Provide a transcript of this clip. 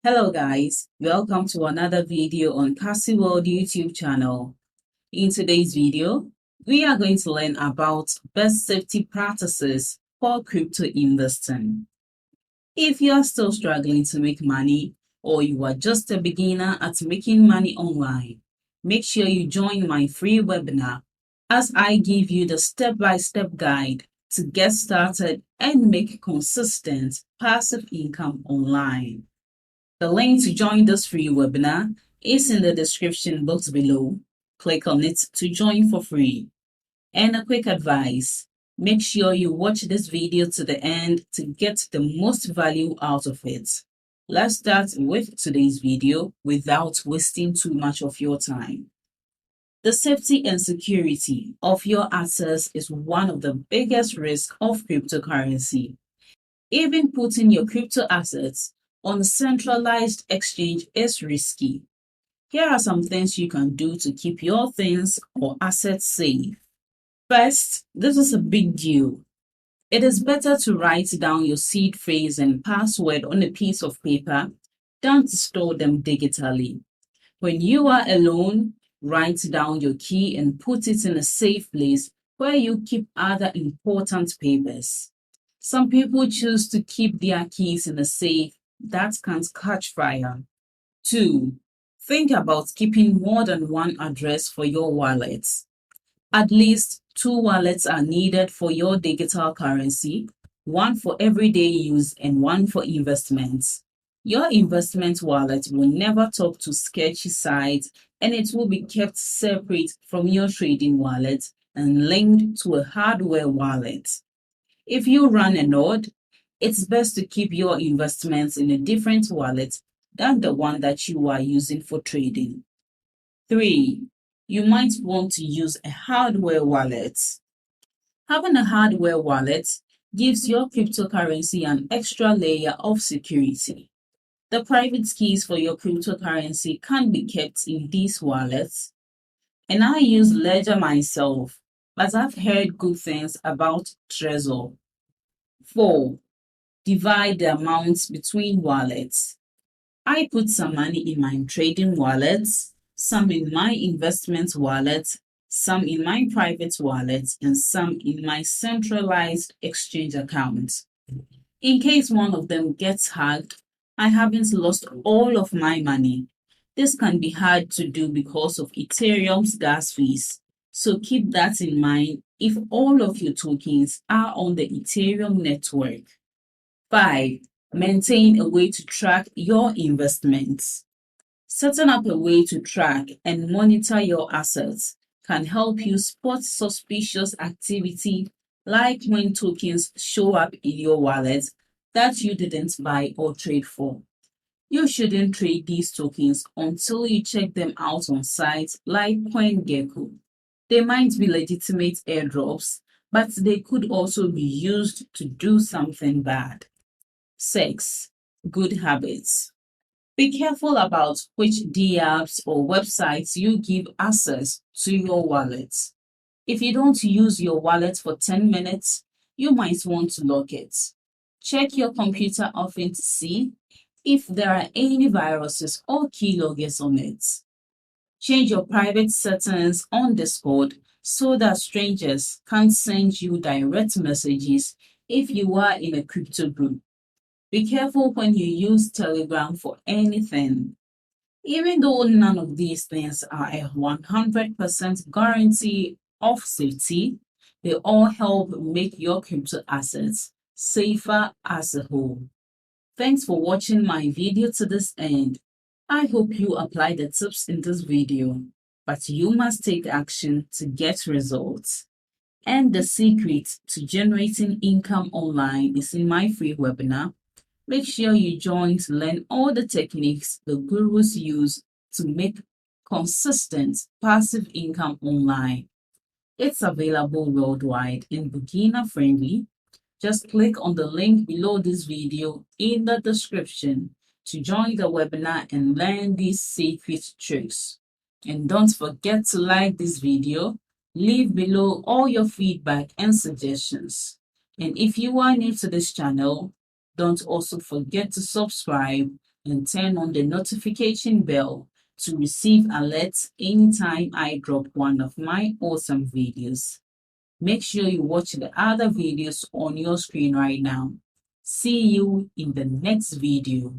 Hello guys, welcome to another video on Cassy World YouTube channel. In today's video, we are going to learn about best safety practices for crypto investing. If you are still struggling to make money or you are just a beginner at making money online, make sure you join my free webinar as I give you the step-by-step guide to get started and make consistent passive income online. The link to join this free webinar is in the description box below. Click on it to join for free. And a quick advice, make sure you watch this video to the end to get the most value out of it. Let's start with today's video without wasting too much of your time. The safety and security of your assets is one of the biggest risks of cryptocurrency. Even putting your crypto assets on a centralized exchange is risky. Here are some things you can do to keep your things or assets safe. First, this is a big deal. It is better to write down your seed phrase and password on a piece of paper than to store them digitally. When you are alone, write down your key and put it in a safe place where you keep other important papers. Some people choose to keep their keys in a safe that can't catch fire. 2. Think about keeping more than one address for your wallet. At least 2 wallets are needed for your digital currency, one for everyday use and one for investments. Your investment wallet will never talk to sketchy sites and it will be kept separate from your trading wallet and linked to a hardware wallet. If you run a node, it's best to keep your investments in a different wallet than the one that you are using for trading. 3. You might want to use a hardware wallet. Having a hardware wallet gives your cryptocurrency an extra layer of security. The private keys for your cryptocurrency can be kept in these wallets. And I use Ledger myself, but I've heard good things about Trezor. 4. Divide the amounts between wallets. I put some money in my trading wallet, some in my investment wallet, some in my private wallet, and some in my centralized exchange account. In case one of them gets hacked, I haven't lost all of my money. This can be hard to do because of Ethereum's gas fees, so keep that in mind if all of your tokens are on the Ethereum network. 5. Maintain a way to track your investments. Setting up a way to track and monitor your assets can help you spot suspicious activity, like when tokens show up in your wallet that you didn't buy or trade for. You shouldn't trade these tokens until you check them out on sites like CoinGecko. They might be legitimate airdrops, but they could also be used to do something bad. 6. Good habits. Be careful about which DApps or websites you give access to your wallet. If you don't use your wallet for 10 minutes, you might want to lock it. Check your computer often to see if there are any viruses or keyloggers on it. Change your private settings on Discord so that strangers can't send you direct messages if you are in a crypto group. Be careful when you use Telegram for anything. Even though none of these things are a 100% guarantee of safety, they all help make your crypto assets safer as a whole. Thanks for watching my video to this end. I hope you apply the tips in this video, but you must take action to get results. And the secret to generating income online is in my free webinar. Make sure you join to learn all the techniques the gurus use to make consistent passive income online. It's available worldwide and beginner friendly. Just click on the link below this video in the description to join the webinar and learn these secret tricks. And don't forget to like this video, leave below all your feedback and suggestions. And if you are new to this channel, don't also forget to subscribe and turn on the notification bell to receive alerts anytime I drop one of my awesome videos. Make sure you watch the other videos on your screen right now. See you in the next video.